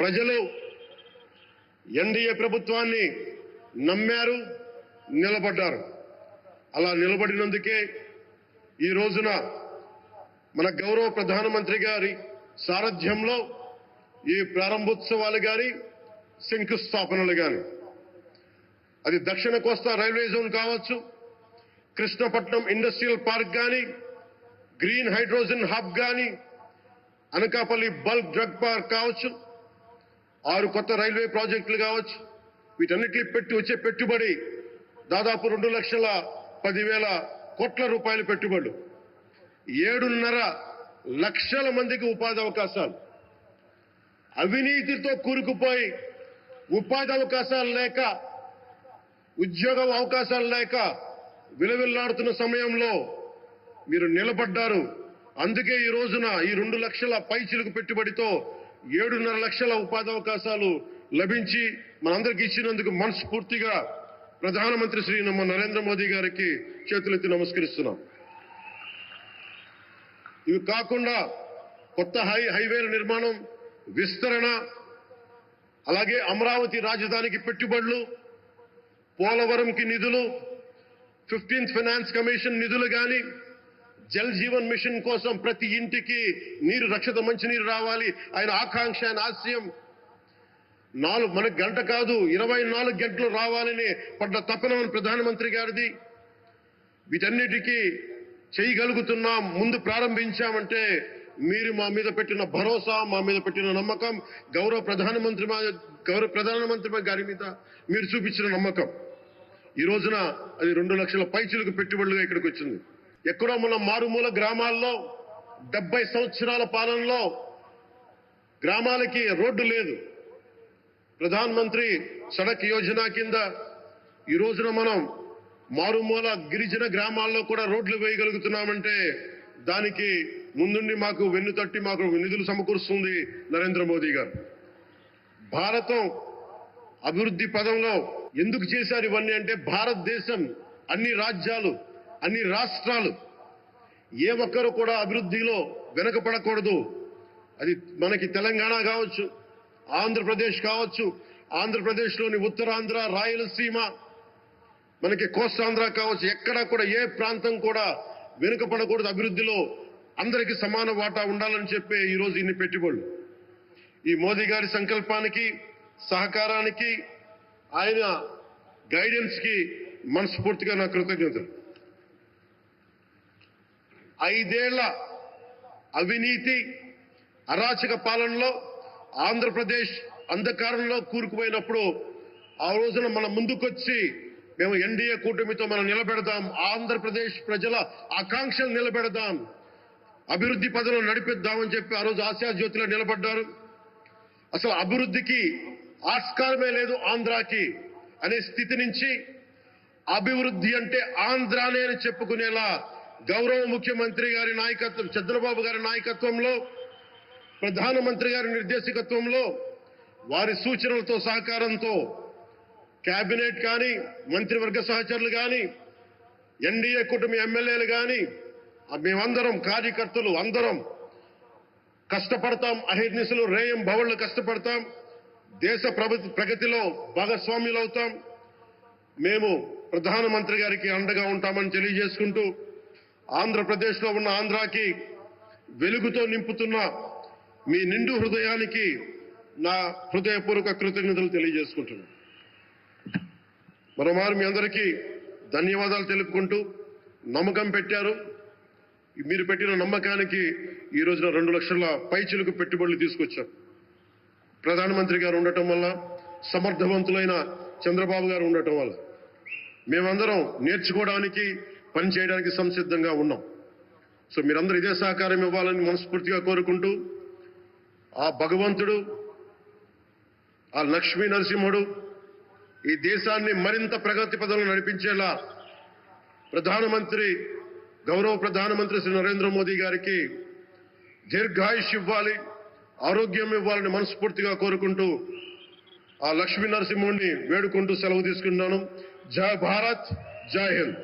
ప్రజలు ఎన్డీఏ ప్రభుత్వాన్ని నమ్మారు, నిలబడ్డారు. అలా నిలబడినందుకే ఈ రోజున మన గౌరవ ప్రధానమంత్రి గారి సారథ్యంలో ఈ ప్రారంభోత్సవాలు గాని, శంకుస్థాపనలు గాని, అది దక్షిణ కోస్తా రైల్వే జోన్ కావచ్చు, కృష్ణపట్నం ఇండస్ట్రియల్ పార్క్ గాని, గ్రీన్ హైడ్రోజన్ హబ్ గాని, అనకాపల్లి బల్క్ డ్రగ్ పార్క్ కావచ్చు, 6 కొత్త రైల్వే ప్రాజెక్టులు కావచ్చు, వీటన్నిటిని వచ్చే పెట్టుబడి దాదాపు 2,10,000 కోట్ల రూపాయల పెట్టుబడులు, 7.5 లక్షల మందికి ఉపాధి అవకాశాలు. అవినీతితో కూరుకుపోయి ఉపాధి అవకాశాలు లేక, ఉద్యోగ అవకాశాలు లేక విలవిల్లాడుతున్న సమయంలో మీరు నిలబడ్డారు. అందుకే ఈ రోజున ఈ 2 లక్షల పైచిలుకు పెట్టుబడితో 7.5 లక్షల ఉపాధి అవకాశాలు లభించి మనందరికి ఇచ్చినందుకు మనస్ఫూర్తిగా ప్రధానమంత్రి శ్రీ నరేంద్ర మోదీ గారికి చేతులెత్తి నమస్కరిస్తున్నాం. ఇవి కాకుండా కొత్త హైవేల నిర్మాణం, విస్తరణ, అలాగే అమరావతి రాజధానికి పెట్టుబడులు, పోలవరంకి నిధులు, 15th ఫైనాన్స్ కమిషన్ నిధులు గాని, జల్ జీవన్ మిషన్ కోసం ప్రతి ఇంటికి నీరు, రక్షిత మంచినీరు రావాలి ఆయన ఆకాంక్ష, ఆయన ఆశయం. మన గంట కాదు 24 గంటలు రావాలని పడ్డ తపన ప్రధానమంత్రి గారిది. వీటన్నిటికీ చేయగలుగుతున్నాం, ముందు ప్రారంభించామంటే మీరు మా మీద పెట్టిన భరోసా, మా మీద పెట్టిన నమ్మకం, గౌరవ ప్రధానమంత్రి గారి మీద మీరు చూపించిన నమ్మకం. ఈ రోజున అది 2 లక్షల పైచిలకు పెట్టుబడులుగా ఇక్కడికి వచ్చింది. ఎక్కడో మన మారుమూల గ్రామాల్లో 70 సంవత్సరాల పాలనలో గ్రామాలకి రోడ్డు లేదు. ప్రధానమంత్రి సడక్ యోజన కింద ఈ రోజున మనం మారుమూల గిరిజన గ్రామాల్లో కూడా రోడ్లు వేయగలుగుతున్నామంటే దానికి ముందుండి మాకు వెన్నుతట్టి మాకు నిధులు సమకూరుస్తుంది నరేంద్ర మోదీ గారు. భారతం అభివృద్ధి పదంలో ఎందుకు చేశారు ఇవన్నీ అంటే, భారతదేశం అన్ని రాజ్యాలు, అన్ని రాష్ట్రాలు ఏ ఒక్కరు కూడా అభివృద్ధిలో వెనకపడకూడదు. అది మనకి తెలంగాణ కావచ్చు, ఆంధ్రప్రదేశ్ కావచ్చు, ఆంధ్రప్రదేశ్లోని ఉత్తరాంధ్ర, రాయలసీమ, మనకి కోస్తాంధ్ర కావచ్చు, ఎక్కడా కూడా ఏ ప్రాంతం కూడా వెనుకపడకూడదు. అభివృద్ధిలో అందరికీ సమాన వాటా ఉండాలని చెప్పే ఈరోజు ఇన్ని పెట్టుబడులు. ఈ మోదీ గారి సంకల్పానికి, సహకారానికి, ఆయన గైడెన్స్ కి మనస్ఫూర్తిగా నా కృతజ్ఞతలు. 5 ఏళ్ల అవినీతి, అరాచక పాలనలో ఆంధ్రప్రదేశ్ అంధకారంలో కూరుకుపోయినప్పుడు ఆ రోజున మన ముందుకొచ్చి మేము ఎన్డీఏ కూటమితో మనం నిలబెడదాం, ఆంధ్రప్రదేశ్ ప్రజల ఆకాంక్షలు నిలబెడదాం, అభివృద్ధి పదంలో నడిపిద్దామని చెప్పి ఆ రోజు ఆశాజ్యోతిలో నిలబడ్డారు. అసలు అభివృద్ధికి ఆస్కారమే లేదు ఆంధ్రాకి అనే స్థితి నుంచి అభివృద్ధి అంటే ఆంధ్రానే అని చెప్పుకునేలా గౌరవ ముఖ్యమంత్రి గారి నాయకత్వం, చంద్రబాబు గారి నాయకత్వంలో, ప్రధానమంత్రి గారి నిర్దేశకత్వంలో, వారి సూచనలతో, సహకారంతో కేబినెట్ కానీ, మంత్రివర్గ సహచరులు కానీ, ఎన్డీఏ కూటమి ఎమ్మెల్యేలు కానీ, మేమందరం కార్యకర్తలు అందరం కష్టపడతాం. అహిర్నిశలు రేయం భవళ్లు కష్టపడతాం. దేశ ప్రగతిలో భాగస్వామ్యులవుతాం. మేము ప్రధానమంత్రి గారికి అండగా ఉంటామని తెలియజేసుకుంటూ, ఆంధ్రప్రదేశ్లో ఉన్న ఆంధ్రాకి వెలుగుతో నింపుతున్న మీ నిండు హృదయానికి నా హృదయపూర్వక కృతజ్ఞతలు తెలియజేసుకుంటున్నాను. మరోమారు మీ అందరికీ ధన్యవాదాలు తెలుపుకుంటూ, నమ్మకం పెట్టారు. మీరు పెట్టిన నమ్మకానికి ఈ రోజున 2 లక్షల పైచిలకు పెట్టుబడులు తీసుకొచ్చారు. ప్రధానమంత్రి గారు ఉండటం వల్ల, సమర్థవంతులైన చంద్రబాబు గారు ఉండటం వల్ల మేమందరం నేర్చుకోవడానికి, పనిచేయడానికి సంసిద్ధంగా ఉన్నాం. సో మీరందరూ ఇదే సహకారం ఇవ్వాలని మనస్ఫూర్తిగా కోరుకుంటూ, ఆ భగవంతుడు, ఆ లక్ష్మీ నరసింహుడు ఈ దేశాన్ని మరింత ప్రగతి పదంలో నడిపించేలా గౌరవ ప్రధానమంత్రి శ్రీ నరేంద్ర మోదీ గారికి దీర్ఘాయుష్ ఇవ్వాలి, ఆరోగ్యం ఇవ్వాలని మనస్ఫూర్తిగా కోరుకుంటూ, ఆ లక్ష్మీ నరసింహుడిని వేడుకుంటూ సెలవు తీసుకుంటున్నాను. జై భారత్, జై హింద్.